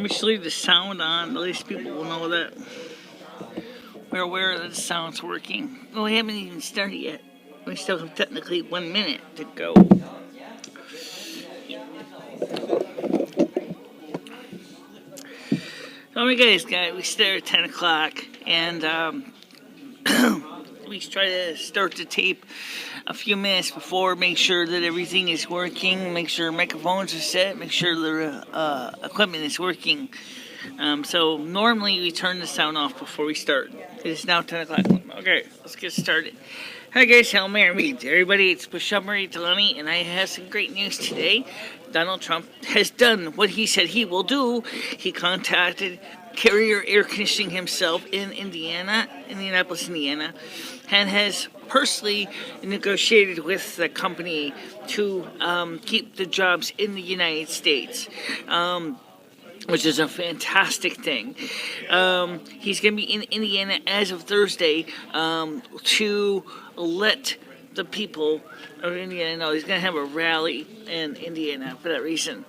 me just leave the sound on. At least people will know that we're aware that the sound's working. Well, we haven't even started yet. We still have technically 1 minute to go. Alright guys, we start at 10 o'clock, and we try to start the tape a few minutes before, make sure that everything is working, make sure microphones are set, make sure the equipment is working. So normally we turn the sound off before we start. It is now 10 o'clock. Okay, let's get started. Hi guys, how may I read? Everybody, it's MicheleMarieDalene, and I have some great news today. Donald Trump has done what he said he will do. He contacted Carrier Air Conditioning himself in Indianapolis, Indiana, and has personally negotiated with the company to keep the jobs in the United States. Which is a fantastic thing. He's going to be in Indiana as of Thursday to let the people of Indiana know. He's going to have a rally in Indiana for that reason.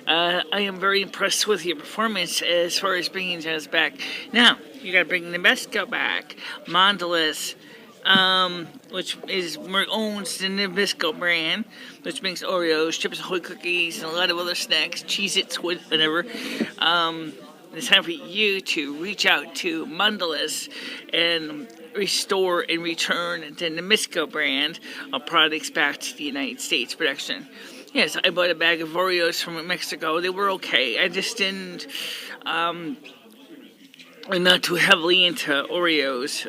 I am very impressed with your performance as far as bringing jobs back. Now, you got to bring Nabisco back, Mondelez, which owns the Nabisco brand, which makes Oreos, Chips Ahoy cookies, and a lot of other snacks, Cheez-Its, whatever. It's time for you to reach out to Mondelez and restore and return the Nabisco brand of products back to the United States production. Yes, I bought a bag of Oreos from Mexico. They were okay. I just didn't... I'm not too heavily into Oreos,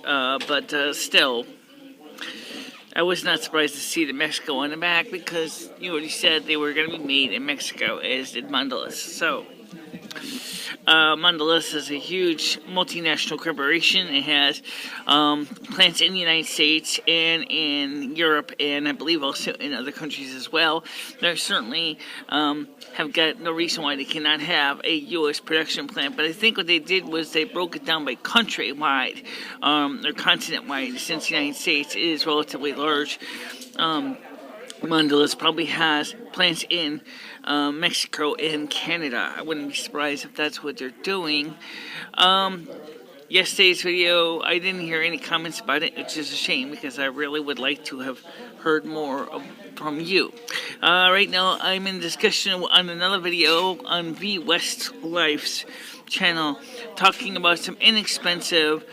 but still, I was not surprised to see the Mexico on the back because you already said they were going to be made in Mexico, as did Mondelez. So, Mondelez is a huge multinational corporation. It has plants in the United States and in Europe, and I believe also in other countries as well. They certainly have got no reason why they cannot have a U.S. production plant, but I think what they did was they broke it down by country-wide, or continent-wide, since the United States is relatively large. Mondelez probably has plants in Mexico and Canada. I wouldn't be surprised if that's what they're doing. Yesterday's video, I didn't hear any comments about it, which is a shame because I really would like to have heard more from you. Right now, I'm in discussion on another video on V West Life's channel, talking about some inexpensive,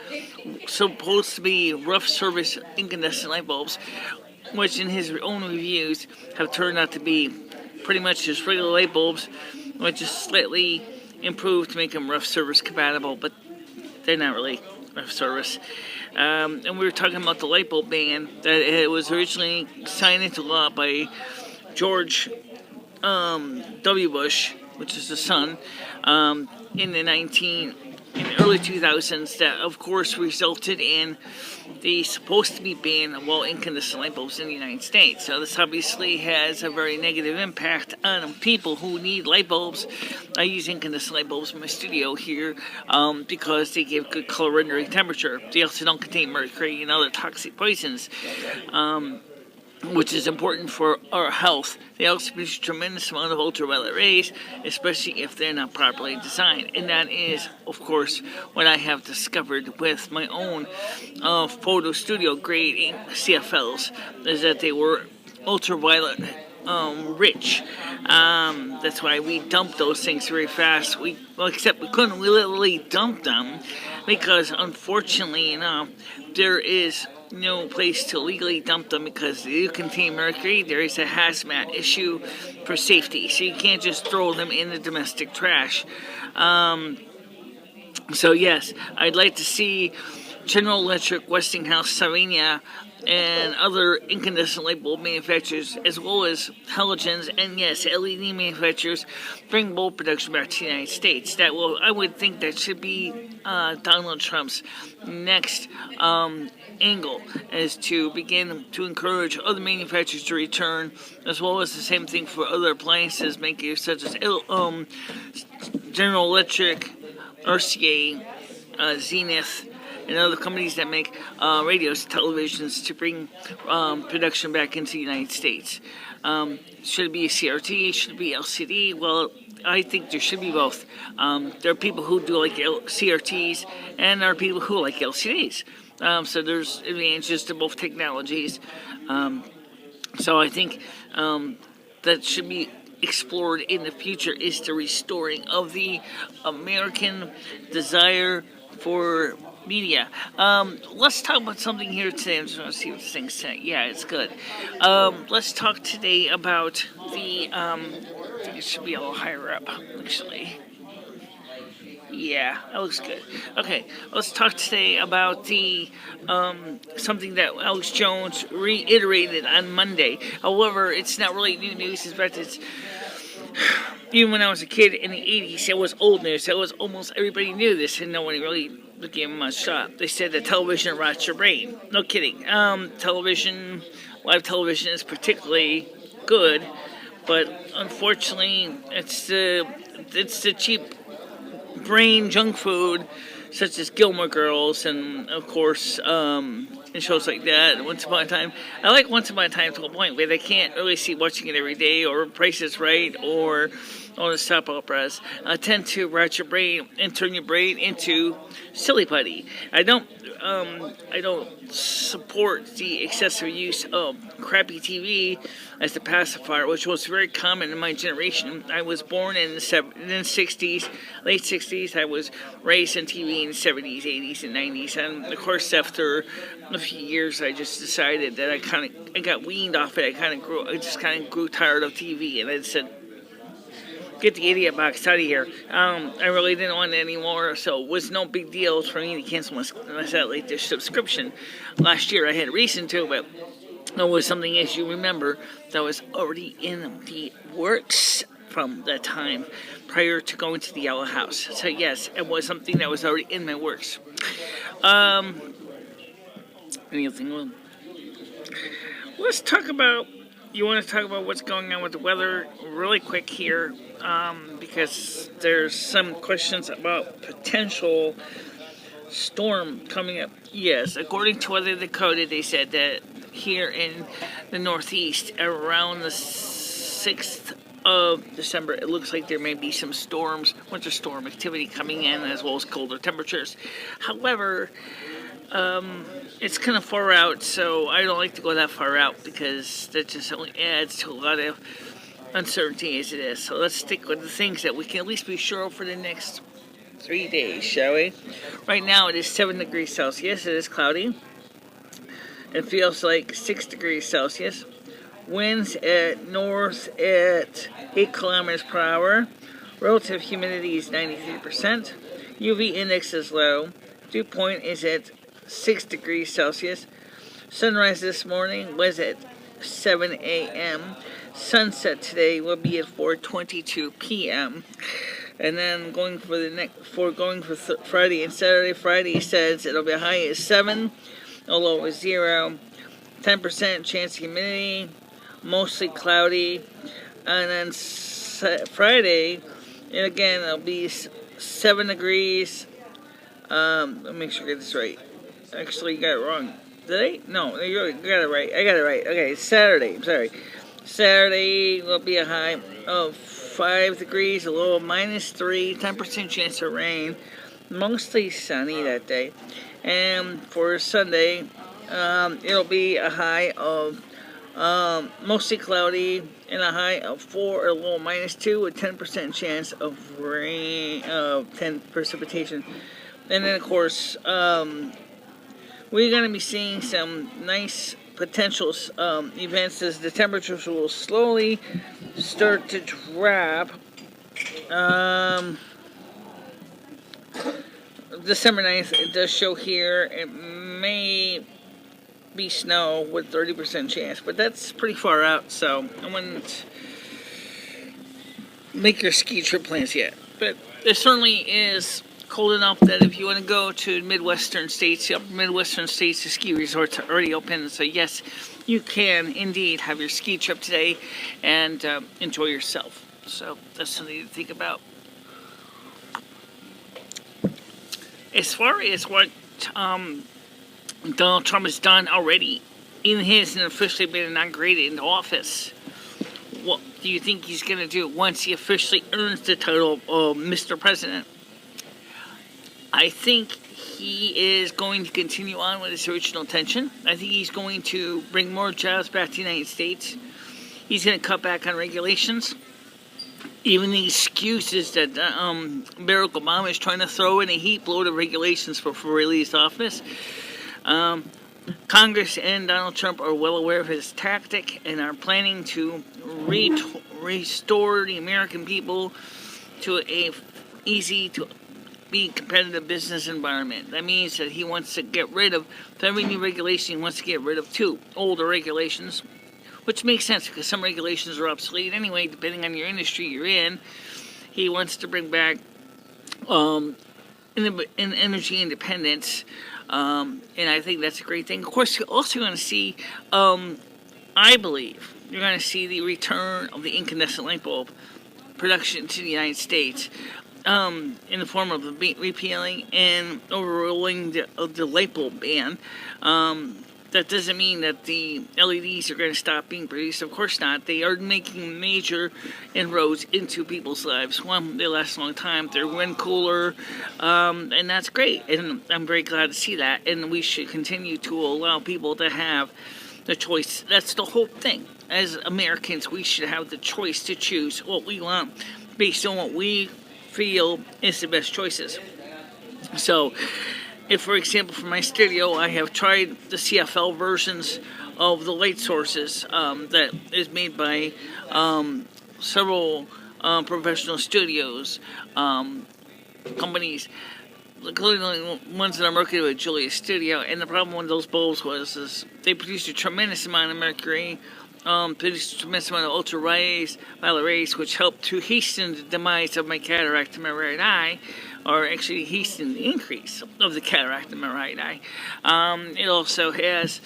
supposed to be rough service incandescent light bulbs, which in his own reviews have turned out to be pretty much just regular light bulbs, which is slightly improved to make them rough service compatible, but they're not really rough service. And we were talking about the light bulb ban that it was originally signed into law by George W. Bush, which is the son, in the early 2000s, that of course resulted in the supposed to be ban of all incandescent light bulbs in the United States. So this obviously has a very negative impact on people who need light bulbs. I use incandescent light bulbs in my studio here because they give good color rendering temperature. They also don't contain mercury and other toxic poisons, which is important for our health. They also produce a tremendous amount of ultraviolet rays, especially if they're not properly designed. And that is, of course, what I have discovered with my own photo studio grade CFLs, is that they were ultraviolet rich. That's why we dumped those things very fast. Except we couldn't. We literally dumped them because, unfortunately, there is no place to legally dump them because they do contain mercury. There is a hazmat issue for safety, so you can't just throw them in the domestic trash. So yes, I'd like to see General Electric, Westinghouse, Sylvania, and other incandescent light bulb manufacturers, as well as halogens and yes, LED manufacturers, bring bulb production back to the United States. I would think that should be Donald Trump's next angle, is to begin to encourage other manufacturers to return, as well as the same thing for other appliances makers such as General Electric, RCA, Zenith, and other companies that make radios, televisions, to bring production back into the United States. Should it be a CRT? Should it be LCD? Well, I think there should be both. There are people who do like CRTs, and there are people who like LCDs. So there's advantages to both technologies. So I think that should be explored in the future, is the restoring of the American desire for media. Let's talk about something here today. I'm just going to see what this thing's saying. Yeah, it's good. Let's talk today about the, I think it should be a little higher up, actually. Yeah, that looks good. Okay, let's talk today about the something that Alex Jones reiterated on Monday. However, it's not really new news. In fact, it's even when I was a kid in the 80s, it was old news. It was almost everybody knew this, and no one really gave them a shot. They said that television rots your brain. No kidding. Television, live television is particularly good, but unfortunately, it's the cheap brain junk food, such as Gilmore Girls, and of course, and shows like that. Once Upon a Time, I like Once Upon a Time to a point, but I can't really see watching it every day, or Price is Right, or all the soap operas. Tend to rot your brain and turn your brain into silly putty. I don't support the excessive use of crappy TV as the pacifier, which was very common in my generation. I was born in the 60s, late 60s. I was raised on TV in the 70s, 80s, and 90s. And of course, after a few years, I just decided that I got weaned off it. I just kind of grew tired of TV, and I said, get the idiot box out of here. I really didn't want it anymore, so it was no big deal for me to cancel my satellite dish subscription. Last year I had a reason to, but it was something, as you remember, that was already in the works from that time prior to going to the Yellow House. So yes, it was something that was already in my works. Anything? Let's talk about. You want to talk about what's going on with the weather really quick here, because there's some questions about potential storm coming up. Yes, according to Weather Dakota, they said that here in the Northeast, around the 6th of December, it looks like there may be some winter storm activity coming in, as well as colder temperatures. However, it's kind of far out, so I don't like to go that far out, because that just only adds to a lot of uncertainty as it is. So let's stick with the things that we can at least be sure of for the next 3 days, shall we? Right now it is 7 degrees Celsius. It is cloudy. It feels like 6 degrees Celsius. Winds at north at 8 kilometers per hour. Relative humidity is 93%. UV index is low. Dew point is at 6 degrees Celsius. Sunrise this morning was at 7 a.m. Sunset today will be at 4:22 p.m. And then going for Friday and Saturday. Friday says it'll be high at 7, a low is 0, 10% chance of humidity, mostly cloudy. And then Friday, and again, it'll be 7 degrees. Let me make sure I get this right. Actually, you got it wrong. Did I? No, you got it right. I got it right. Okay, Saturday. I'm sorry. Saturday will be a high of 5 degrees, a low of -3, 10% chance of rain. Mostly sunny that day. And for Sunday, it'll be a high of mostly cloudy and a high of 4, a low of -2, with 10% chance of rain, 10 precipitation. And then, of course, we're going to be seeing some nice potential events as the temperatures will slowly start to drop. December 9th, it does show here. It may be snow with 30% chance, but that's pretty far out, so I wouldn't make your ski trip plans yet. But there certainly is cold enough that if you want to go to Midwestern states, the ski resorts are already open. So yes, you can indeed have your ski trip today and enjoy yourself. So that's something to think about. As far as what Donald Trump has done already, even he hasn't officially been inaugurated into office. what do you think he's going to do once he officially earns the title of Mr. President? I think he is going to continue on with his original intention. I think he's going to bring more jobs back to the United States. He's going to cut back on regulations. Even the excuses that Barack Obama is trying to throw in a heap load of regulations before he leaves office. Congress and Donald Trump are well aware of his tactic and are planning to restore the American people to a easy to be competitive business environment. That means that he wants to get rid of, for every new regulation, he wants to get rid of 2 older regulations, which makes sense because some regulations are obsolete anyway, depending on your industry you're in. He wants to bring back energy independence, and I think that's a great thing. Of course, you're also going to see, I believe, you're going to see the return of the incandescent light bulb production to the United States. In the form of repealing and overruling the light bulb ban. That doesn't mean that the LEDs are going to stop being produced. Of course not. They are making major inroads into people's lives. One, they last a long time. They're wind cooler, and that's great. And I'm very glad to see that. And we should continue to allow people to have the choice. That's the whole thing. As Americans, we should have the choice to choose what we want based on what we feel is the best choices. So, if, for example, for my studio, I have tried the CFL versions of the light sources that is made by several professional studios, companies, including the ones that I'm working with, Julius Studio. And the problem with those bulbs is they produce a tremendous amount of mercury, produced a tremendous amount of ultraviolet rays, which help to hasten the demise of my cataract in my right eye, or actually hasten the increase of the cataract in my right eye. It also has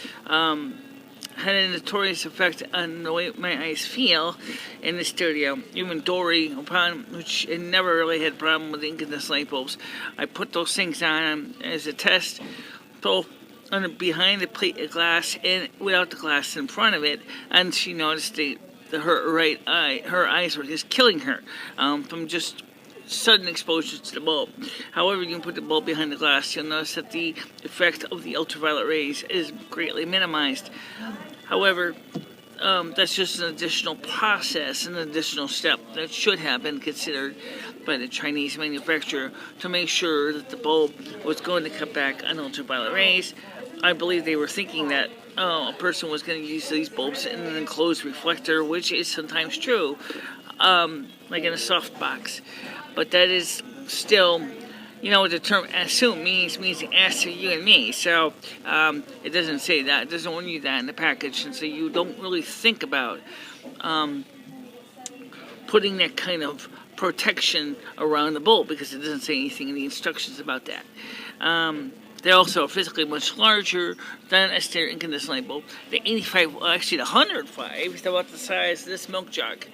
had a notorious effect on the way my eyes feel in the studio. Even Dory, which never really had a problem with incandescent light bulbs, I put those things on as a test, both behind the plate of glass and without the glass in front of it, and she noticed her eyes were just killing her from just sudden exposure to the bulb. However, you can put the bulb behind the glass, you'll notice that the effect of the ultraviolet rays is greatly minimized. However, that's just an additional process, an additional step that should have been considered by the Chinese manufacturer to make sure that the bulb was going to cut back on ultraviolet rays. I believe they were thinking that a person was going to use these bulbs in an enclosed reflector, which is sometimes true, like in a soft box. But that is still, the term assume means ask to you and me. So it doesn't say that. It doesn't warn you that in the package. And so you don't really think about putting that kind of protection around the bulb because it doesn't say anything in the instructions about that. They also are physically much larger than a standard incandescent light bulb. The 85, well, actually the 105 is about the size of this milk jug.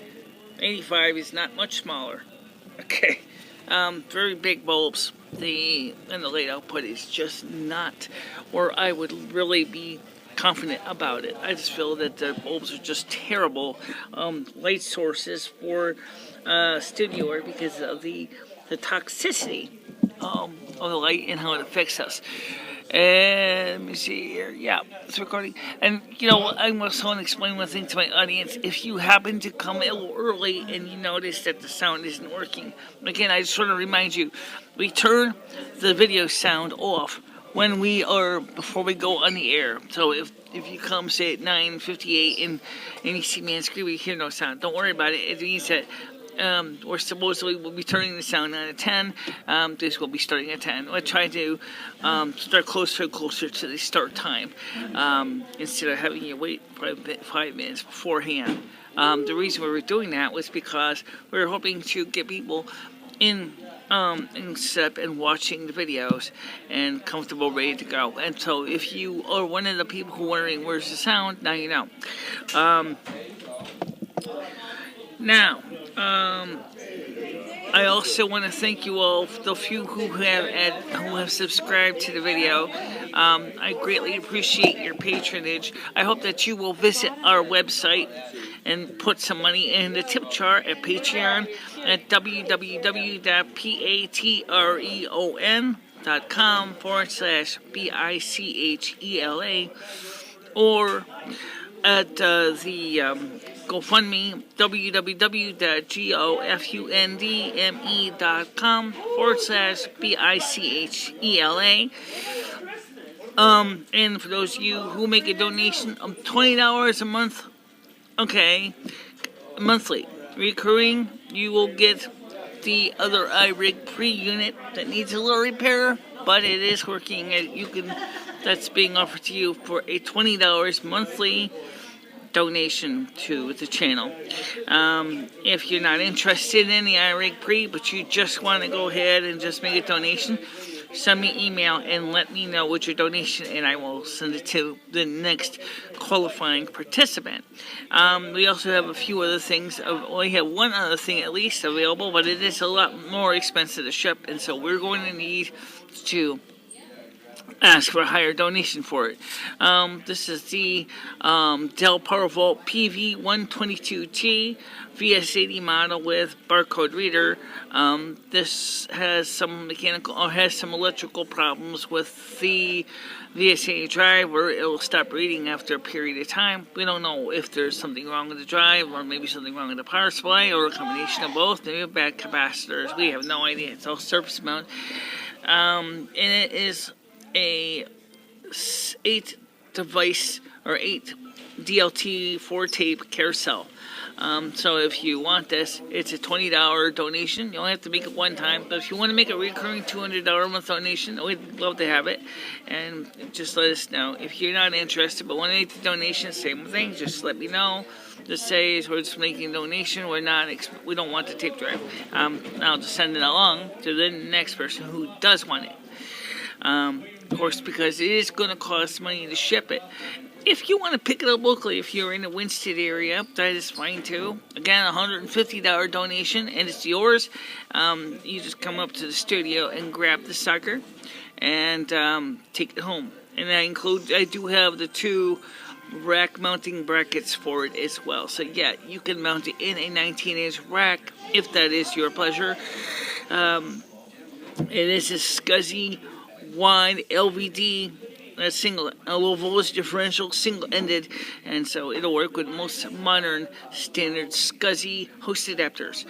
85 is not much smaller. Okay, very big bulbs. And the light output is just not where I would really be confident about it. I just feel that the bulbs are just terrible light sources for studio art because of the toxicity of the light and how it affects us. And let me see here. Yeah, it's recording. And, I must want to explain one thing to my audience. If you happen to come a little early and you notice that the sound isn't working, again, I just want to remind you, we turn the video sound off before we go on the air. So if you come, say, at 9:58 and you see me on screen, we hear no sound, don't worry about it. It means that we're supposedly will be turning the sound on at 10. This will be starting at 10. We'll try to start closer and closer to the start time instead of having you wait 5 minutes beforehand. The reason we were doing that was because we were hoping to get people in step and watching the videos and comfortable, ready to go. And so if you are one of the people who are wondering where's the sound, now you know. Now, I also want to thank you all, the few who have subscribed to the video. I greatly appreciate your patronage. I hope that you will visit our website and put some money in the tip jar at Patreon at www.patreon.com/BICHELA, or at the GoFundMe, www.gofundme.com/BICHELA. And for those of you who make a donation of $20 a month, okay, monthly, recurring, you will get the other iRig pre-unit that needs a little repair, but it is working. That's being offered to you for a $20 monthly donation to the channel. If you're not interested in the iRig pre, but you just want to go ahead and just make a donation, send me an email and let me know what your donation, and I will send it to the next qualifying participant. We also have a few other things. We have one other thing at least available, but it is a lot more expensive to ship, and so we're going to need to ask for a higher donation for it. This is the Dell PowerVault PV122T VS80 model with barcode reader. This has some electrical problems with the VS80 drive, where it will stop reading after a period of time. We don't know if there's something wrong with the drive, or maybe something wrong with the power supply, or a combination of both. Maybe bad capacitors. We have no idea. It's all surface mount, and it is a 8 device or 8 DLT 4-tape carousel. So if you want this, it's a $20 donation. You only have to make it one time, but if you want to make a recurring $200 a month donation, we'd love to have it. And just let us know. If you're not interested but want to make the donation, same thing, just let me know. Just say we're just making a donation. We don't want the tape drive. I'll just send it along to the next person who does want it. Of course, because it is going to cost money to ship it. If you want to pick it up locally, if you're in the Winston area, that is fine too. Again, $150 donation, and it's yours. You just come up to the studio and grab the sucker and take it home. And I do have the 2 rack mounting brackets for it as well. So yeah, you can mount it in a 19-inch rack if that is your pleasure. It is a SCSI wide LVD, a low voltage differential, single-ended, and so it'll work with most modern standard SCSI host adapters.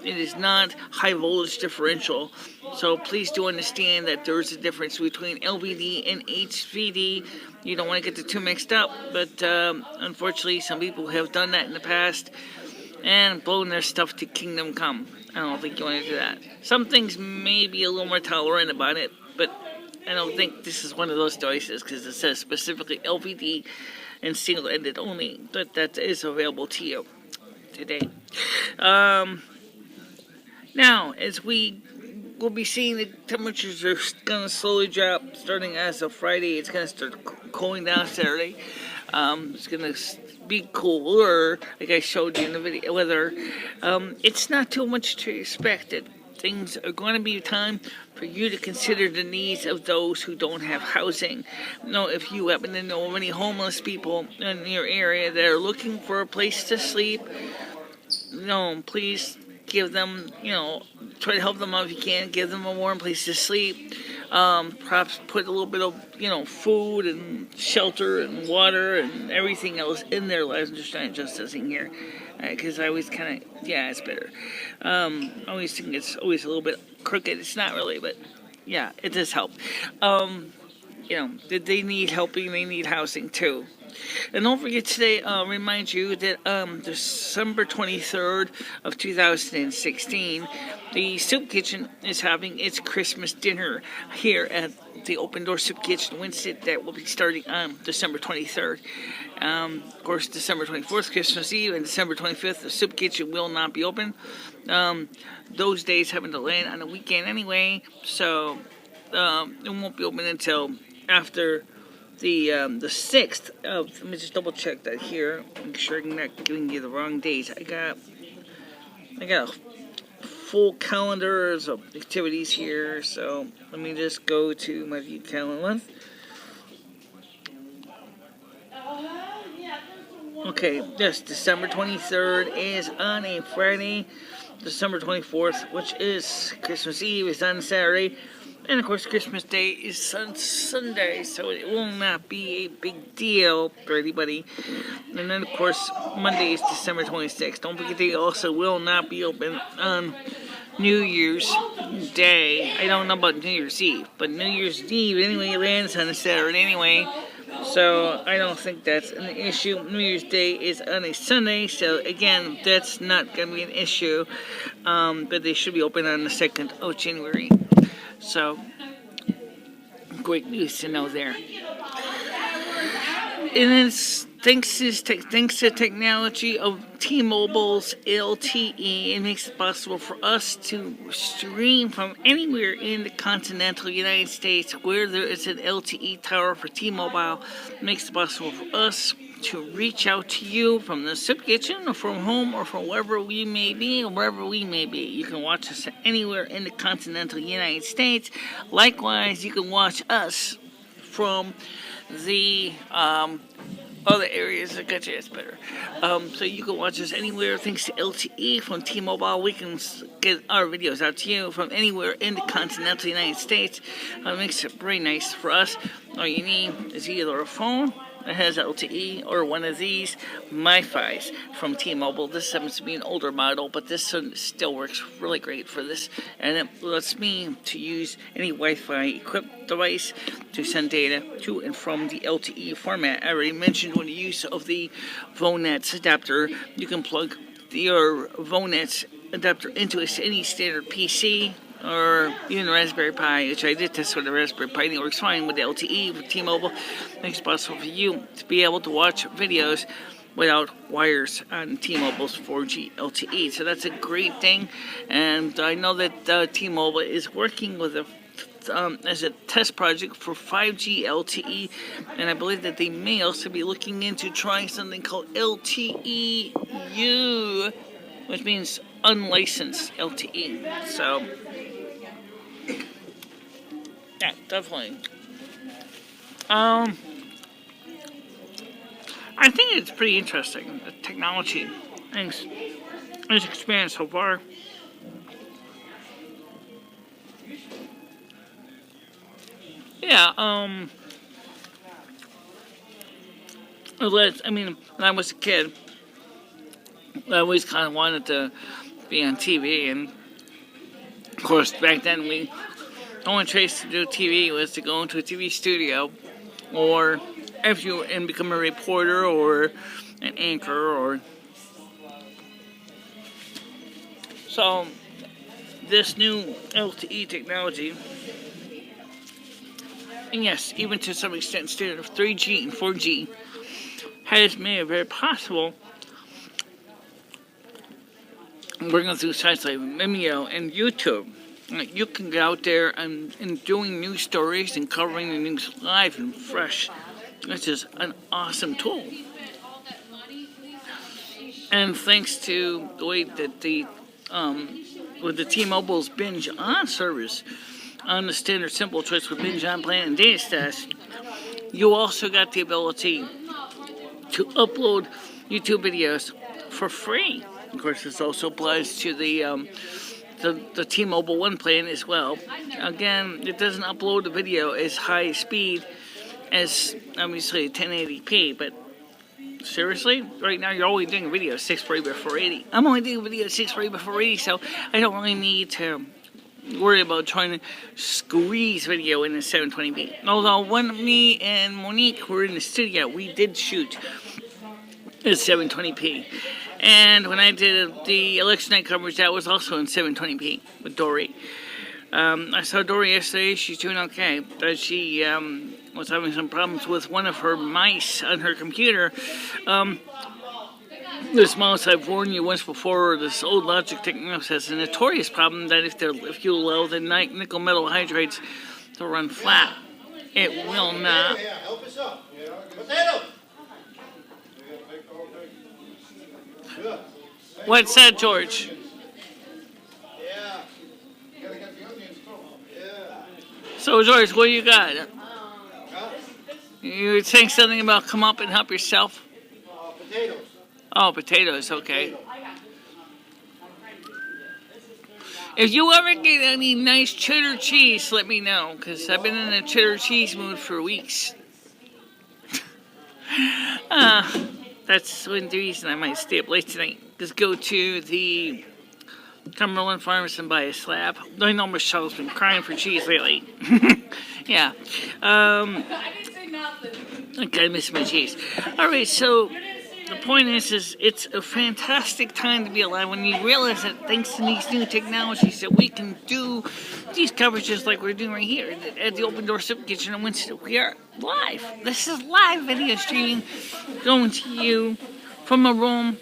It is not high voltage differential, so please do understand that there's a difference between LVD and HVD. You don't want to get the two mixed up, but unfortunately some people have done that in the past and blown their stuff to kingdom come. I don't think you want to do that. Some things may be a little more tolerant about it, but I don't think this is one of those devices, because it says specifically LVD and single-ended only, but that is available to you today. Now, as we will be seeing, the temperatures are going to slowly drop starting as of Friday. It's going to start cooling down Saturday. It's going to be cooler, like I showed you in the video weather. It's not too much to expect. Things are going to be time for you to consider the needs of those who don't have housing. If you happen to know of any homeless people in your area that are looking for a place to sleep, please give them, try to help them out if you can. Give them a warm place to sleep. Perhaps put a little bit of, food and shelter and water and everything else in their lives. I'm just trying to adjust this in here, because I always kind of, it's better. I always think it's always a little bit crooked. It's not really, but yeah, it does help. They need helping. They need housing too. And don't forget today, remind you that December 23rd of 2016, the Soup Kitchen is having its Christmas dinner here at the Open Door Soup Kitchen Winston. That will be starting on December 23rd. Of course, December 24th, Christmas Eve, and December 25th, the Soup Kitchen will not be open. Those days happen to land on a weekend anyway, so it won't be open until after the 6th of, let me just double check that here, make sure I'm not giving you the wrong dates. I got a full calendars of activities here, so let me just go to my view calendar month. Okay, yes, December 23rd is on a Friday. December 24th, which is Christmas Eve, is on Saturday. And of course, Christmas Day is on Sunday, so it will not be a big deal for anybody. And then, of course, Monday is December 26th. Don't forget they also will not be open on New Year's Day. I don't know about New Year's Eve, but New Year's Eve anyway lands on a Saturday anyway. So I don't think that's an issue. New Year's Day is on a Sunday, so again, that's not going to be an issue. But they should be open on the 2nd of January. So, great news to know there. And it's thanks to technology of T-Mobile's LTE, it makes it possible for us to stream from anywhere in the continental United States where there is an LTE tower for T-Mobile. It makes it possible for us to reach out to you from the soup kitchen or from home or from wherever we may be or wherever we may be. You can watch us anywhere in the continental United States. Likewise, you can watch us from the other areas. I got you, that's better. So you can watch us anywhere thanks to LTE from T-Mobile. We can get our videos out to you from anywhere in the continental United States. It makes it very nice for us. All you need is either a phone that has LTE or one of these MiFis from T-Mobile. This happens to be an older model, but this still works really great for this, and it lets me to use any Wi-Fi equipped device to send data to and from the LTE format. I already mentioned with the use of the VoNets adapter. You can plug your VoNets adapter into any standard PC or even the Raspberry Pi, which I did test with the Raspberry Pi, and it works fine with the LTE with T-Mobile. Makes it possible for you to be able to watch videos without wires on T-Mobile's 4G LTE. So that's a great thing, and I know that T-Mobile is working with as a test project for 5G LTE, and I believe that they may also be looking into trying something called LTE-U, which means unlicensed LTE. So yeah, definitely. I think it's pretty interesting, the technology and its experience so far. Yeah, when I was a kid, I always kind of wanted to be on TV, and of course, back then, the only choice to do TV was to go into a TV studio, or and become a reporter or an anchor, or so. This new LTE technology, and yes, even to some extent, standard of 3G and 4G, has made it very possible. Working through sites like Vimeo and YouTube, you can get out there and doing news stories and covering the news live and fresh. This is an awesome tool. And thanks to the way that with the T-Mobile's Binge On service on the standard simple choice with Binge On plan and data stash, you also got the ability to upload YouTube videos for free. Of course, this also applies to the T-Mobile One plan as well. Again, it doesn't upload the video as high speed as obviously 1080p, but seriously, right now you're only doing a video 640 by 480. I'm only doing a video 640 by 480, so I don't really need to worry about trying to squeeze video in a 720p. Although when me and Monique were in the studio, we did shoot at 720p. And when I did the election night coverage, that was also in 720p with Dory. I saw Dory yesterday. She's doing okay. But she was having some problems with one of her mice on her computer. This mouse, I've warned you once before, this old Logitech mouse has a notorious problem that if you allow the nickel metal hydrides to run flat, it will not. What's that, George? So, George, what you got? You were saying something about come up and help yourself? Oh, potatoes, okay. If you ever get any nice cheddar cheese, let me know, because I've been in a cheddar cheese mood for weeks. That's one reason I might stay up late tonight. Just go to the Cumberland Farms and buy a slab. I know Michelle's been crying for cheese lately. Yeah. I miss my cheese. Alright, so the point is it's a fantastic time to be alive when you realize that thanks to these new technologies that we can do these coverages like we're doing right here at the Open Door Soup Kitchen in Winston. We are live. This is live video streaming going to you from a room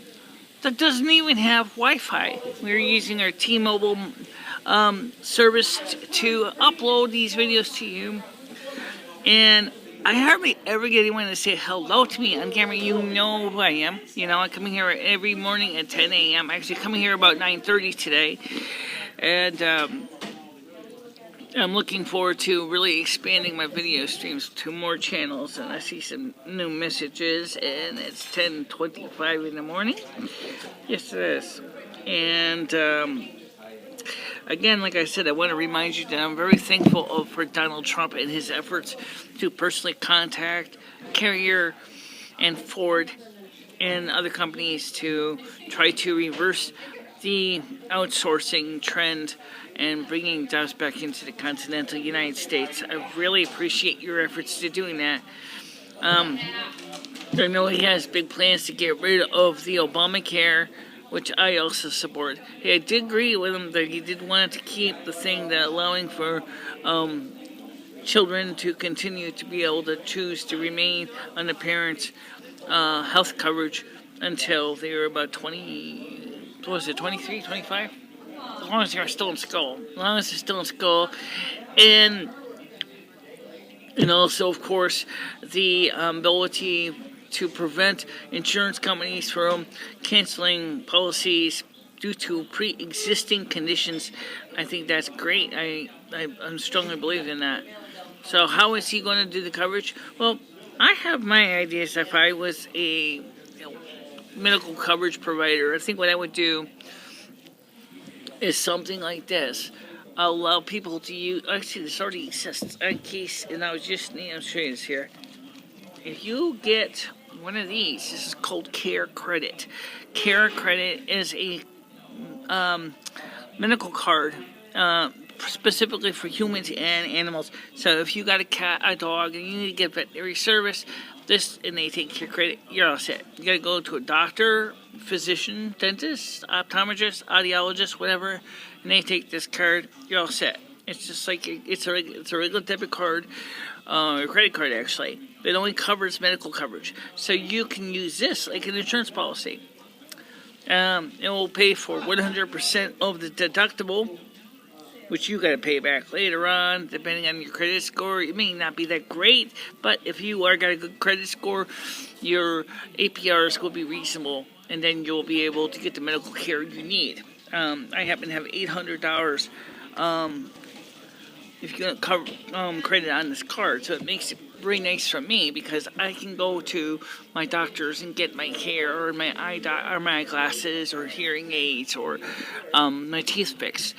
that doesn't even have Wi-Fi. We're using our T-Mobile service to upload these videos to you. And I hardly ever get anyone to say hello to me on camera. You know who I am. You know, I come in here every morning at 10 a.m. Actually, coming here about 9:30 today. And I'm looking forward to really expanding my video streams to more channels. And I see some new messages, and it's 10:25 in the morning. Yes, it is. And again, like I said, I want to remind you that I'm very thankful for Donald Trump and his efforts to personally contact Carrier and Ford and other companies to try to reverse the outsourcing trend and bringing jobs back into the continental United States. I really appreciate your efforts to doing that. I know he has big plans to get rid of the Obamacare, which I also support. I did agree with him that he did want to keep the thing that allowing for children to continue to be able to choose to remain on the parents' health coverage until they were about 23, 25? As long as they're still in school. As long as they're still in school. And also, of course, the ability to prevent insurance companies from canceling policies due to pre-existing conditions. I think that's great. I strongly believe in that. So how is he going to do the coverage? Well, I have my ideas. If I was a medical coverage provider, I think what I would do is something like this. I'll allow people to use, actually this already exists, in case, and I'll show you this here. If you get one of these, this is called Care Credit. Care Credit is a medical card specifically for humans and animals. So if you got a cat, a dog, and you need to get veterinary service, and they take Care Credit, you're all set. You got to go to a doctor, physician, dentist, optometrist, audiologist, whatever, and they take this card, you're all set. It's just like it's a regular debit card, a credit card actually. It only covers medical coverage, so you can use this like an insurance policy. It will pay for 100% of the deductible, which you got to pay back later on, depending on your credit score. It may not be that great, but if you got a good credit score, your APRs will be reasonable, and then you'll be able to get the medical care you need. I happen to have $800 if you're going to cover credit on this card, so it makes it very nice for me because I can go to my doctors and get my care or my my eyeglasses or hearing aids or my teeth fixed.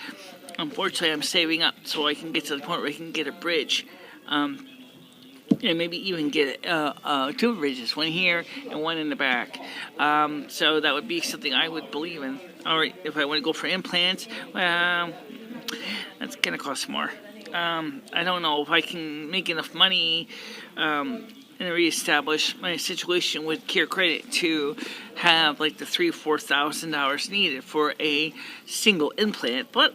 Unfortunately, I'm saving up so I can get to the point where I can get a bridge. And maybe even get two bridges, one here and one in the back. So that would be something I would believe in. All right, if I want to go for implants, well, that's going to cost more. I don't know if I can make enough money and reestablish my situation with Care Credit to have like the $3,000 or $4,000 needed for a single implant, but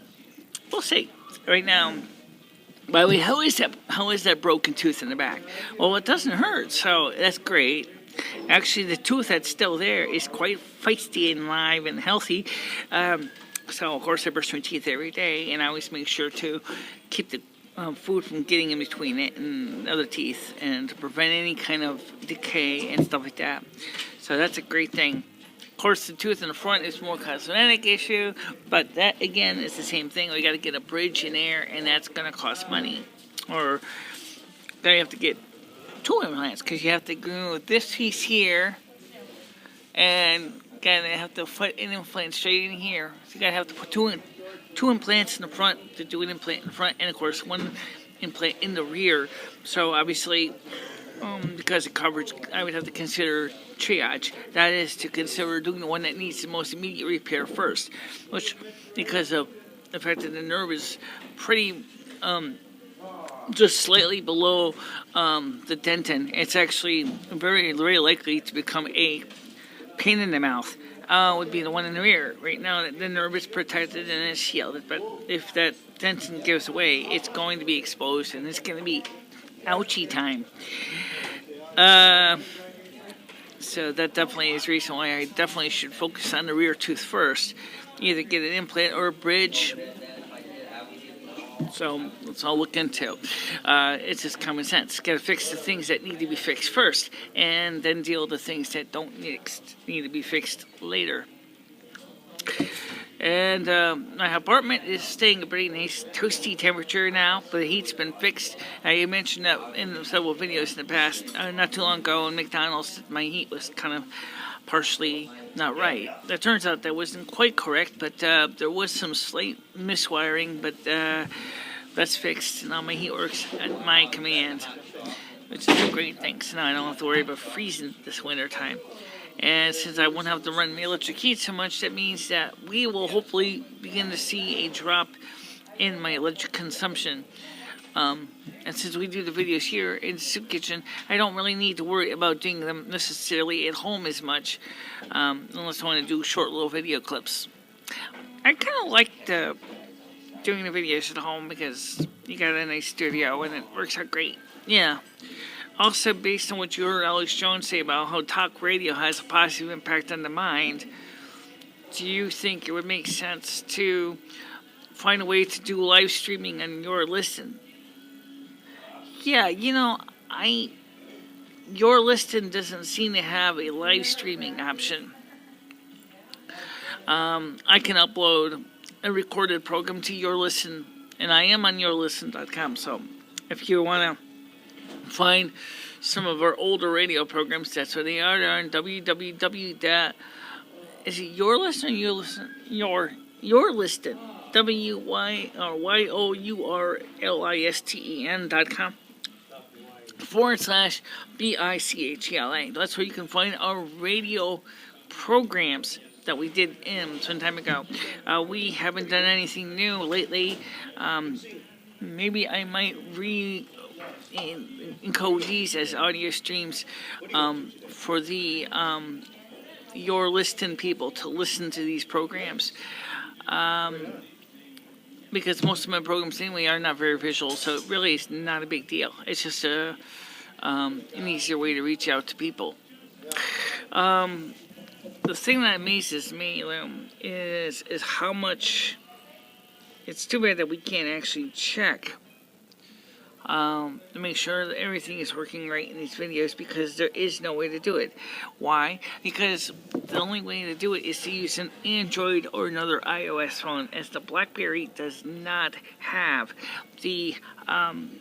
we'll see. Right now, by the way, how is that broken tooth in the back? Well, it doesn't hurt, so that's great. Actually, the tooth that's still there is quite feisty and live and healthy. So, of course, I brush my teeth every day, and I always make sure to keep the food from getting in between it and other teeth and to prevent any kind of decay and stuff like that. So that's a great thing. Of course, the tooth in the front is more cosmetic issue, but that, again, is the same thing. We got to get a bridge in there, and that's going to cost money. Or then you have to get two implants because you have to go with this piece here and gotta have to put an implant straight in here. So you gotta have to put two implants in the front to do an implant in the front, and of course one implant in the rear. So obviously, because of coverage, I would have to consider triage. That is to consider doing the one that needs the most immediate repair first, which, because of the fact that the nerve is pretty just slightly below the dentin, it's actually very, very likely to become a pain in the mouth. Would be the one in the rear. Right now, the nerve is protected and it's shielded, but if that dentin gives away, it's going to be exposed, and it's going to be ouchie time. So that definitely is the reason why I definitely should focus on the rear tooth first. Either get an implant or a bridge. So let's all look into. It's just common sense. Got to fix the things that need to be fixed first, and then deal with the things that don't need to be fixed later. And my apartment is staying a pretty nice toasty temperature now, but the heat's been fixed. I mentioned that in several videos in the past. Not too long ago in McDonald's, my heat was kind of partially not right. It turns out that wasn't quite correct, but there was some slight miswiring, but that's fixed. Now my heat works at my command, which is a great thing. So now I don't have to worry about freezing this winter time. And since I won't have to run my electric heat so much, that means that we will hopefully begin to see a drop in my electric consumption. And since we do the videos here in the soup kitchen, I don't really need to worry about doing them necessarily at home as much, unless I want to do short little video clips. I kind of like doing the videos at home because you got a nice studio and it works out great. Yeah. Also, based on what you heard Alex Jones say about how talk radio has a positive impact on the mind, do you think it would make sense to find a way to do live streaming on your listen? Yeah, your listen doesn't seem to have a live streaming option. I can upload a recorded program to your listen, and I am on yourlisten.com, so if you want to find some of our older radio programs, that's where they are. They're on www. Is it your listen or your listen? Your listen. YOURLISTEN.com /BICHELA. That's where you can find our radio programs that we did some time ago. We haven't done anything new lately. Maybe I might encode these as audio streams for the your listen people to listen to these programs, because most of my programs anyway are not very visual, so it really is not a big deal. It's just an easier way to reach out to people. The thing that amazes me is how much. It's too bad that we can't actually check to make sure that everything is working right in these videos, because there is no way to do it. Why? Because the only way to do it is to use an Android or another iOS phone, as the BlackBerry does not have the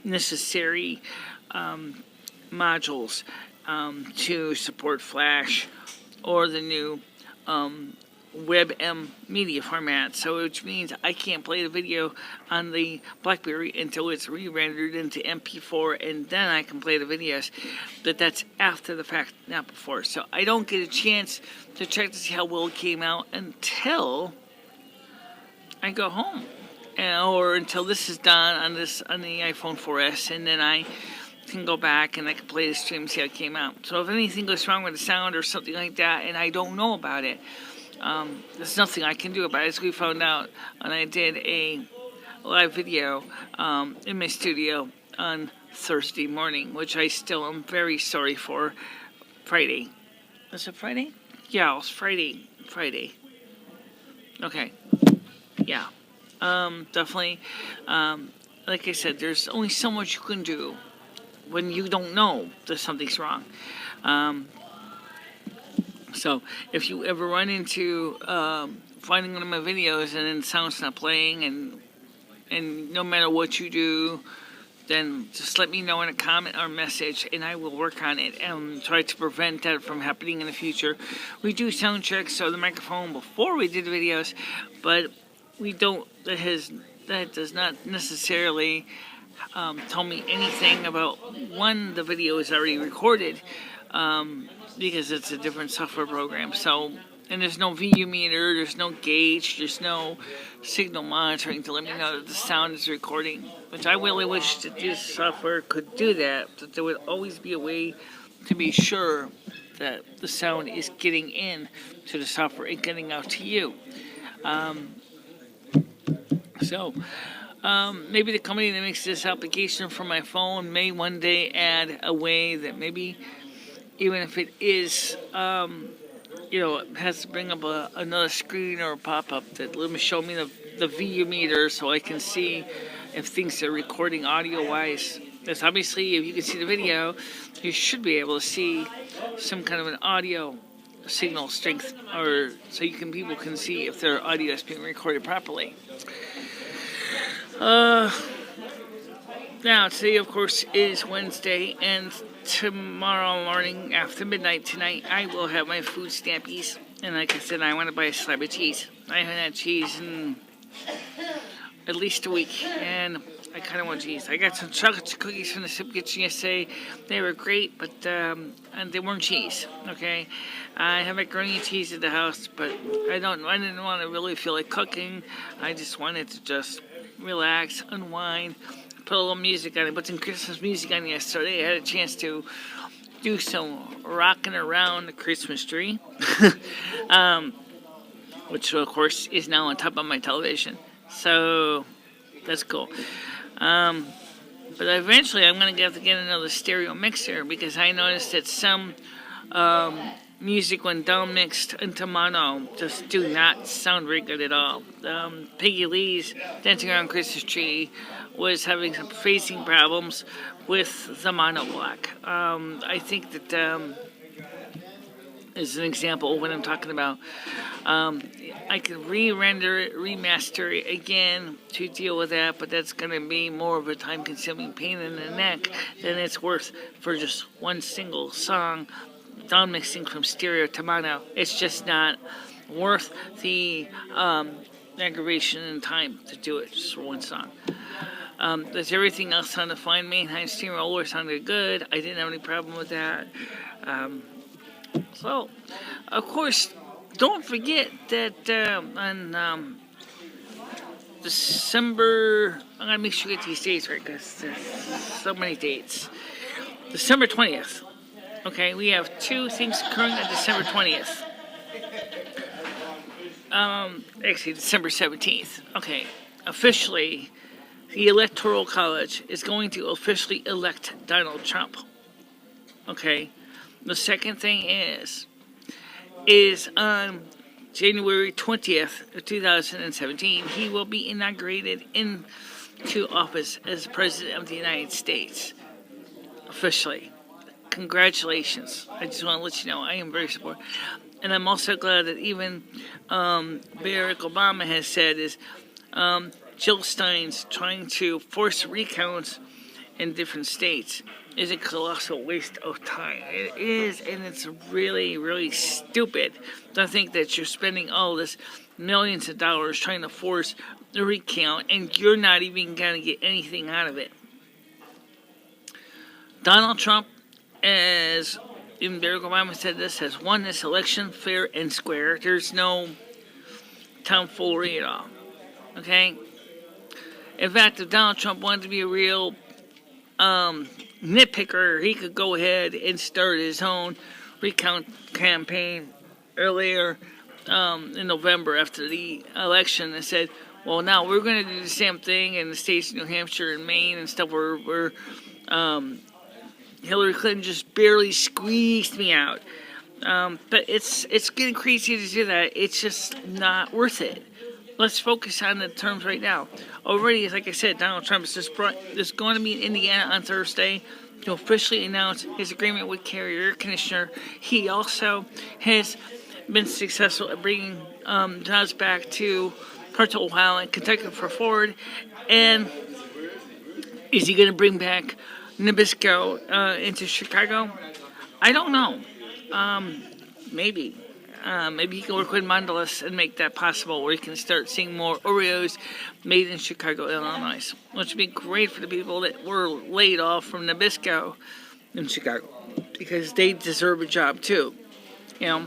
necessary modules to support Flash or the new WebM media format, so which means I can't play the video on the BlackBerry until it's re-rendered into MP4, and then I can play the videos. But that's after the fact, not before. So I don't get a chance to check to see how well it came out until I go home, or until this is done on the iPhone 4S, and then I can go back and I can play the stream and see how it came out. So if anything goes wrong with the sound or something like that, and I don't know about it, there's nothing I can do about it. As we found out when I did a live video in my studio on Thursday morning, which I still am very sorry for. Friday. Was it Friday? Yeah, it was Friday. Okay. Yeah. Definitely. Like I said, there's only so much you can do when you don't know that something's wrong. So if you ever run into finding one of my videos and then the sound's not playing, and no matter what you do then just let me know in a comment or message, and I will work on it and try to prevent that from happening in the future. We do sound checks of the microphone before we did the videos, but we don't. That does not necessarily tell me anything about when the video is already recorded, because it's a different software program. So. And there's no VU meter, there's no gauge, there's no signal monitoring to let me know that the sound is recording, which I really wish that this software could do that there would always be a way to be sure that the sound is getting in to the software and getting out to you. Maybe the company that makes this application for my phone may one day add a way that maybe, even if it is... it has to bring up another screen or a pop-up that let me show me the VU meter so I can see if things are recording audio-wise. Because obviously, if you can see the video, you should be able to see some kind of an audio signal strength, or so people can see if their audio is being recorded properly. Now, today, of course, is Wednesday, and tomorrow morning, after midnight tonight, I will have my food stampies. And like I said, I want to buy a slab of cheese. I haven't had cheese in at least a week, and I kind of want cheese. I got some chocolate cookies from the soup kitchen yesterday. They were great, but and they weren't cheese. Okay, I have macaroni and cheese at the house, but I didn't want to really feel like cooking. I just wanted to just relax, unwind. Put a little music on it, put some Christmas music on yesterday. I had a chance to do some rocking around the Christmas tree, which of course is now on top of my television. So that's cool. But eventually I'm going to have to get another stereo mixer, because I noticed that some music when down mixed into mono just do not sound very good at all. Peggy Lee's Dancing Around Christmas Tree was having some phasing problems with the mono block. I think that is an example of what I'm talking about. I could re-render it, remaster it again to deal with that, but that's going to be more of a time-consuming pain in the neck than it's worth for just one single song down mixing from stereo to mono. It's just not worth the aggravation and time to do it just for one song. Does everything else sound fine? Main steamroller sounded good. I didn't have any problem with that. So, of course, don't forget that on December, I'm going to make sure I get these dates right, because there's so many dates. December 20th. Okay, we have two things occurring on December 20th. Actually, December 17th. Okay, officially, the Electoral College is going to officially elect Donald Trump. Okay, the second thing is on January 20th of 2017, he will be inaugurated into office as President of the United States. Officially. Congratulations. I just want to let you know I am very supportive. And I'm also glad that even Barack Obama has said is Jill Stein's trying to force recounts in different states is a colossal waste of time. It is, and it's really, really stupid to think that you're spending all this millions of dollars trying to force the recount, and you're not even going to get anything out of it. Donald Trump, as even Barack Obama said this, has won this election fair and square. There's no tomfoolery at all. Okay? In fact, if Donald Trump wanted to be a real nitpicker, he could go ahead and start his own recount campaign earlier in November after the election and said, well, now we're going to do the same thing in the states of New Hampshire and Maine and stuff where Hillary Clinton just barely squeezed me out. But it's getting crazy to do that. It's just not worth it. Let's focus on the terms right now. Already, like I said, Donald Trump is going to be in Indiana on Thursday to officially announce his agreement with Carrier Air Conditioner. He also has been successful at bringing jobs back to parts of Ohio and Kentucky for Ford. And Is he going to bring back Nabisco into Chicago? I don't know. Maybe. Maybe he can work with Mondelez and make that possible, where you can start seeing more Oreos made in Chicago, Illinois, which would be great for the people that were laid off from Nabisco in Chicago, because they deserve a job too. You know,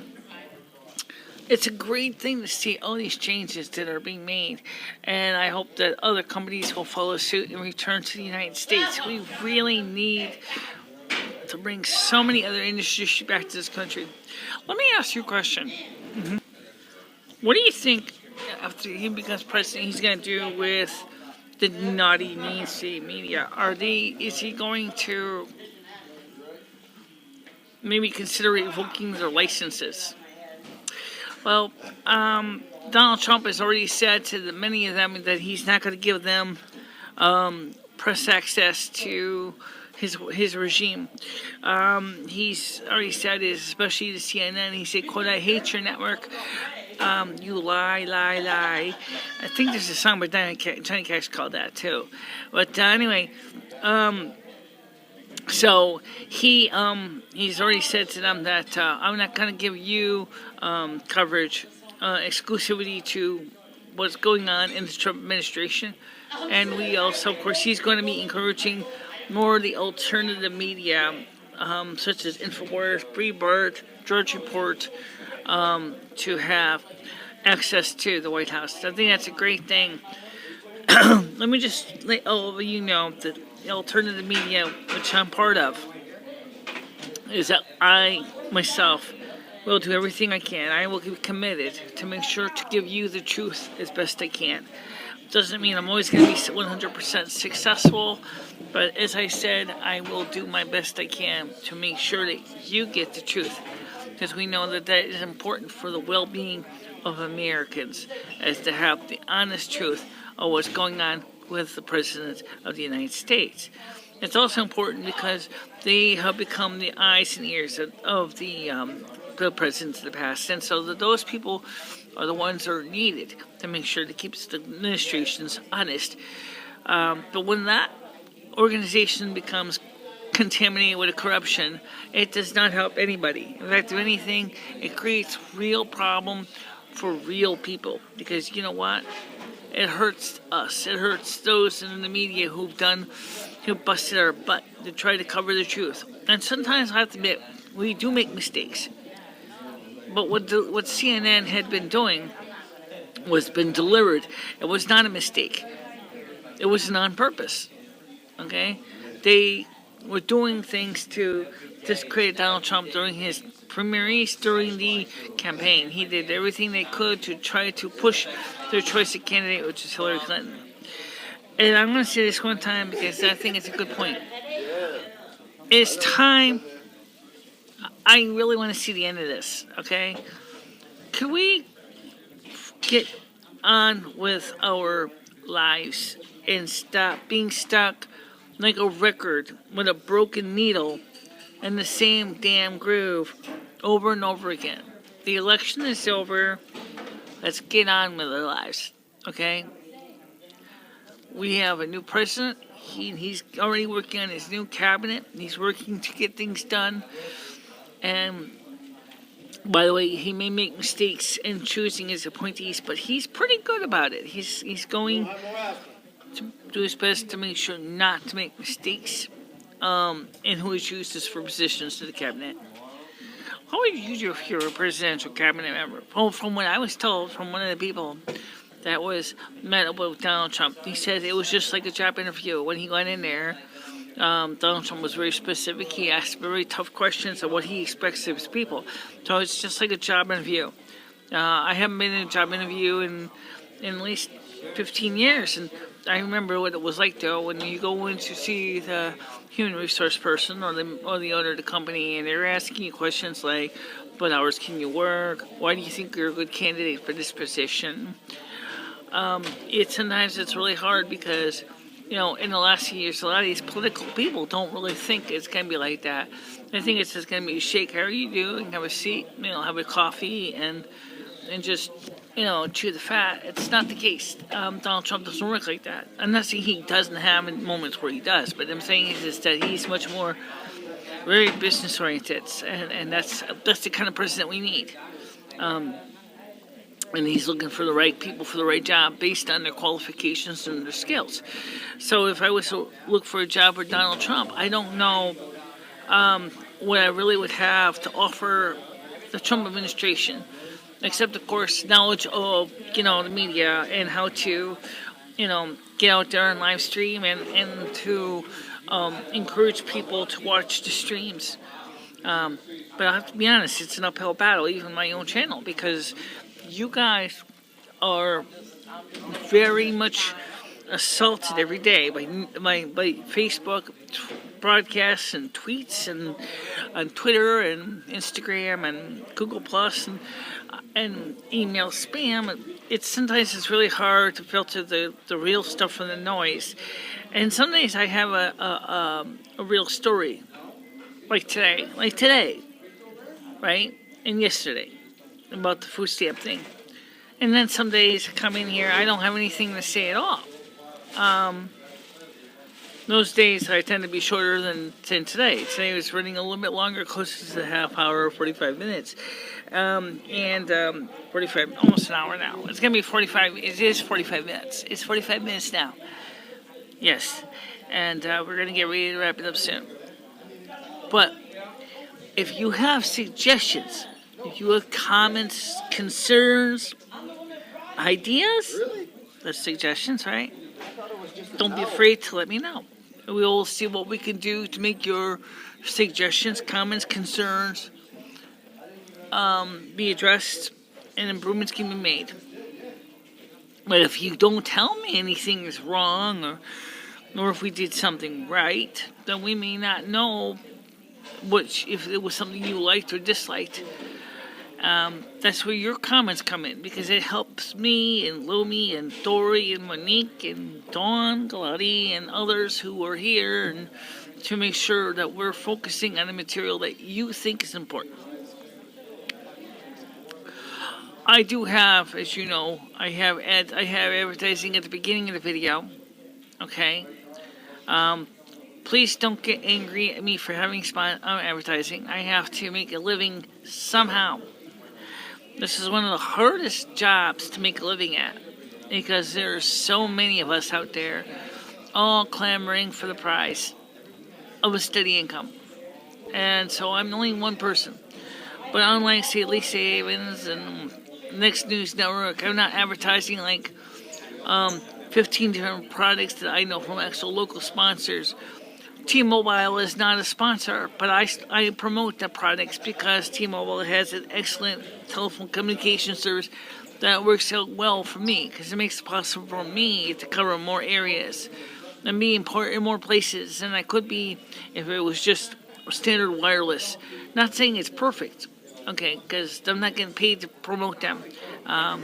it's a great thing to see all these changes that are being made, and I hope that other companies will follow suit and return to the United States. We really need to bring so many other industries back to this country. Let me ask you a question. What do you think, after he becomes president, he's going to do with the naughty mainstream media? Is he going to maybe consider revoking their licenses? Well, Donald Trump has already said to many of them that he's not going to give them press access to his regime. He's already said it, especially to CNN. He said, quote, "I hate your network. You lie, lie, lie." I think there's a song by Johnny Cash called that too. But anyway, so he's already said to them that I'm not going to give you coverage, exclusivity to what's going on in the Trump administration. And we also, of course, he's going to be encouraging more of the alternative media, such as InfoWars, Breitbart, Drudge Report, to have access to the White House. I think that's a great thing. Let me just let all of you know that the alternative media, which I'm part of, is that I, myself, will do everything I can. I will be committed to make sure to give you the truth as best I can. Doesn't mean I'm always going to be 100% successful, but as I said, I will do my best I can to make sure that you get the truth, because we know that that is important for the well-being of Americans, as to have the honest truth of what's going on with the President of the United States. It's also important because they have become the eyes and ears of the presidents of the past, and so that those people are the ones that are needed to make sure to keep the administrations honest. But when that organization becomes contaminated with corruption, it does not help anybody. In fact, if anything, it creates real problem for real people, because you know what? It hurts us. It hurts those in the media who busted our butt to try to cover the truth. And sometimes I have to admit, we do make mistakes. But what CNN had been doing was been delivered. It was not a mistake. It wasn't on purpose. Okay? They were doing things to discredit Donald Trump during his primaries, during the campaign. He did everything they could to try to push their choice of candidate, which is Hillary Clinton. And I'm going to say this one time because I think it's a good point. It's time. I really want to see the end of this, okay? Can we get on with our lives and stop being stuck like a record with a broken needle in the same damn groove over and over again? The election is over. Let's get on with our lives, okay? We have a new president. He's already working on his new cabinet. He's working to get things done. And by the way, he may make mistakes in choosing his appointees, but he's pretty good about it. He's going to do his best to make sure not to make mistakes in who he chooses for positions to the cabinet. How would you do if you're a presidential cabinet member? Well, from what I was told from one of the people that was met up with Donald Trump, he said it was just like a job interview. When he went in there, Donald Trump was very specific. He asked very tough questions of what he expects of his people. So it's just like a job interview. I haven't been in a job interview in at least 15 years, and I remember what it was like, though, when you go in to see the human resource person or the owner of the company, and they're asking you questions like, what hours can you work? Why do you think you're a good candidate for this position? Sometimes it's really hard because, you know, in the last few years, a lot of these political people don't really think it's going to be like that. They think it's just going to be shake, how are you doing, have a seat, have a coffee, and and just, chew the fat. It's not the case. Donald Trump doesn't work like that. I'm not saying he doesn't have moments where he does, but I'm saying is that he's much more very business oriented, and that's the kind of person that we need. And he's looking for the right people for the right job based on their qualifications and their skills. So if I was to look for a job with Donald Trump, I don't know what I really would have to offer the Trump administration, except, of course, knowledge of, the media and how to, get out there and live stream and to encourage people to watch the streams. But I have to be honest, it's an uphill battle, even my own channel, because you guys are very much assaulted every day by Facebook broadcasts and tweets and on Twitter and Instagram and Google Plus and email spam. Sometimes it's really hard to filter the real stuff from the noise. And some days I have a real story, like today, right? And yesterday, about the food stamp thing. And then some days I come in here, I don't have anything to say at all. Those days I tend to be shorter than today. Today was running a little bit longer, closer to the half hour, 45 minutes. 45, almost an hour now. It's going to be 45, it is 45 minutes. It's 45 minutes now. Yes. And we're going to get ready to wrap it up soon. But if you have suggestions, if you have comments, concerns, ideas, that's suggestions, right? Don't be afraid to let me know. We'll see what we can do to make your suggestions, comments, concerns be addressed and improvements can be made. But if you don't tell me anything is wrong or if we did something right, then we may not know if it was something you liked or disliked. That's where your comments come in, because it helps me and Lumi and Dory and Monique and Dawn, Galati, and others who are here, and to make sure that we're focusing on the material that you think is important. I do have, as you know, I have advertising at the beginning of the video. Okay. Please don't get angry at me for having advertising. I have to make a living somehow. This is one of the hardest jobs to make a living at, because there are so many of us out there all clamoring for the prize of a steady income. And so I'm only one person. But unlike, say, Lisa Evans and Next News Network, I'm not advertising like 15 different products that I know from actual local sponsors. T-Mobile is not a sponsor, but I promote the products because T-Mobile has an excellent telephone communication service that works out well for me, because it makes it possible for me to cover more areas and be in more places than I could be if it was just standard wireless. Not saying it's perfect, okay, because I'm not getting paid to promote them. I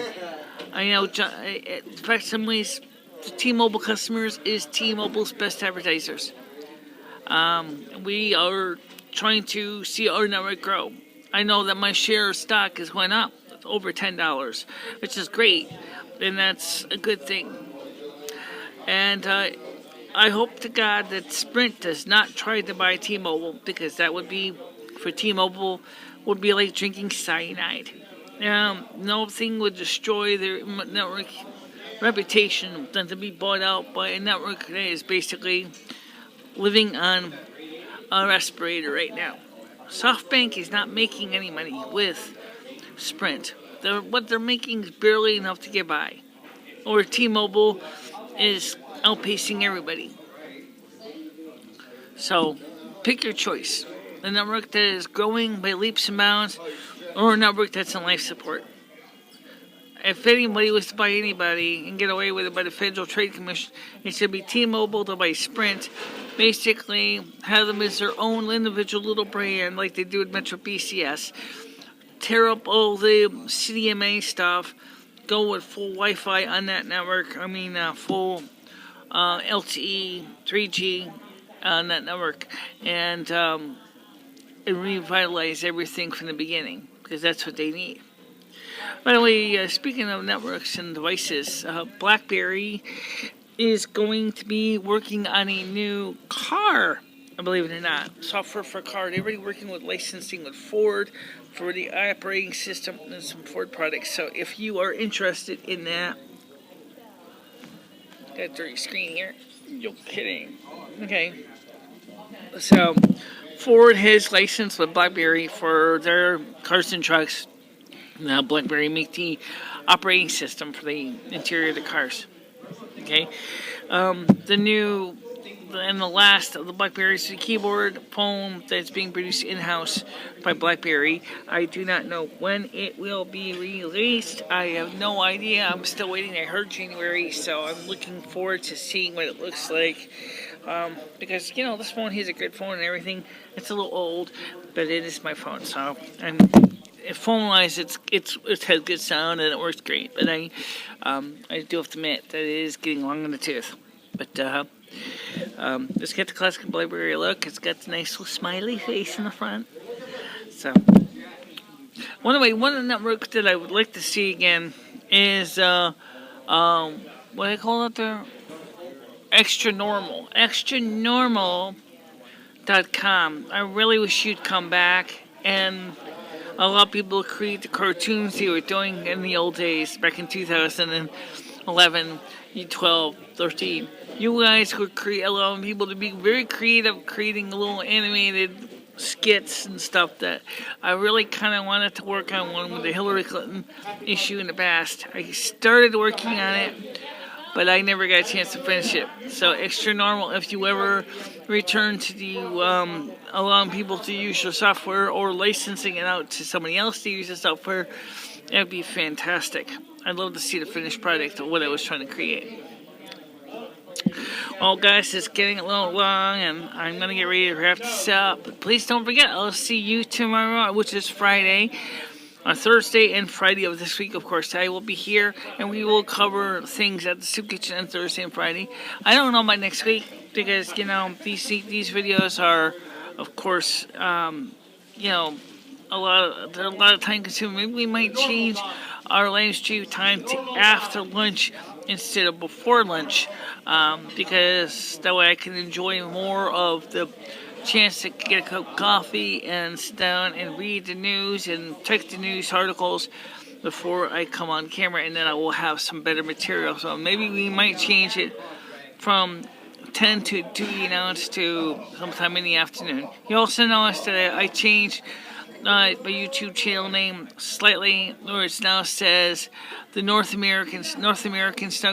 know, in fact, some ways, the T-Mobile customers is T-Mobile's best advertisers. We are trying to see our network grow. I know that my share of stock has went up over $10, which is great, and that's a good thing. And I hope to God that Sprint does not try to buy T-Mobile, because that would be, for T-Mobile, would be like drinking cyanide. Nothing would destroy their network reputation than to be bought out by a network that is basically living on a respirator right now. SoftBank is not making any money with Sprint. What they're making is barely enough to get by. Or T-Mobile is outpacing everybody. So, pick your choice. A network that is growing by leaps and bounds, or a network that's on life support. If anybody was to buy anybody and get away with it by the Federal Trade Commission, it should be T-Mobile to buy Sprint. Basically, have them as their own individual little brand, like they do with Metro PCS. Tear up all the CDMA stuff. Go with full Wi-Fi on that network. Full LTE, 3G on that network. And revitalize everything from the beginning, because that's what they need. By the way, speaking of networks and devices, BlackBerry is going to be working on a new car. Believe it or not, software for a car. They're already working with licensing with Ford for the operating system and some Ford products. So if you are interested in that, got a dirty screen here. You're kidding. Okay. So Ford has licensed with BlackBerry for their cars and trucks. Now BlackBerry make the operating system for the interior of the cars. Okay. The new and the last of the BlackBerries, the keyboard phone that's being produced in-house by BlackBerry. I do not know when it will be released. I have no idea. I'm still waiting. I heard January, so I'm looking forward to seeing what it looks like. Because, you know, this phone is a good phone and everything. It's a little old, but it is my phone, so... And phone-wise, it has good sound and it works great. But I do have to admit that it is getting long in the tooth. But, it's got the classic BlackBerry look. It's got the nice little smiley face in the front. So, one of the networks that I would like to see again is, what do I call it there? Extra Normal. ExtraNormal.com. I really wish you'd come back and allow people to create the cartoons they were doing in the old days, back in 2011, 12, 13. You guys could allowing people to be very creative, creating little animated skits and stuff that I really kind of wanted to work on one with the Hillary Clinton issue in the past. I started working on it, but I never got a chance to finish it. So Extra Normal, if you ever return to the allowing people to use your software or licensing it out to somebody else to use the software, that would be fantastic. I'd love to see the finished product of what I was trying to create. Well, guys, it's getting a little long, and I'm going to get ready to wrap this up. But please don't forget, I'll see you tomorrow, which is Friday. On Thursday and Friday of this week, of course, I will be here, and we will cover things at the Soup Kitchen on Thursday and Friday. I don't know about next week, because, you know, these videos are, of course, you know, they're a lot of time consuming. Maybe we might change our live stream time to after lunch instead of before lunch, because that way I can enjoy more of the chance to get a cup of coffee and sit down and read the news and check the news articles before I come on camera, and then I will have some better material. So maybe we might change it from 10 to 2 to sometime in the afternoon. You also notice that I changed my YouTube channel name slightly, where it now says the North American Snow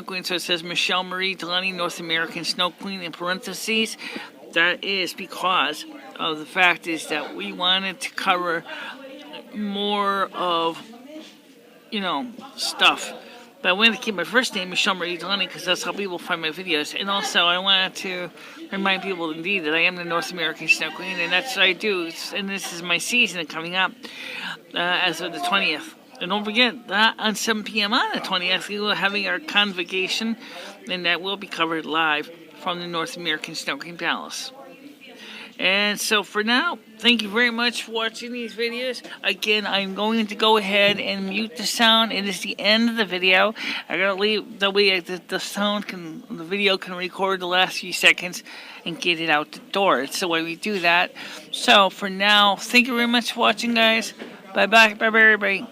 Queen. So it says MicheleMarieDalene, North American Snow Queen in parentheses. That is because of the fact is that we wanted to cover more of, you know, stuff. But I wanted to keep my first name, MicheleMarieDalene, because that's how people find my videos. And also, I wanted to remind people, indeed, that I am the North American Snow Queen, and that's what I do. And this is my season coming up as of the 20th. And don't forget that on 7 p.m. on the 20th, we will be having our convocation, and that will be covered live from the North American Snow Queen Palace. And so for now, thank you very much for watching these videos. Again, I'm going to go ahead and mute the sound. It is the end of the video. I gotta leave the way the video can record the last few seconds and get it out the door. It's the way we do that. So for now, thank you very much for watching, guys. Bye bye, everybody.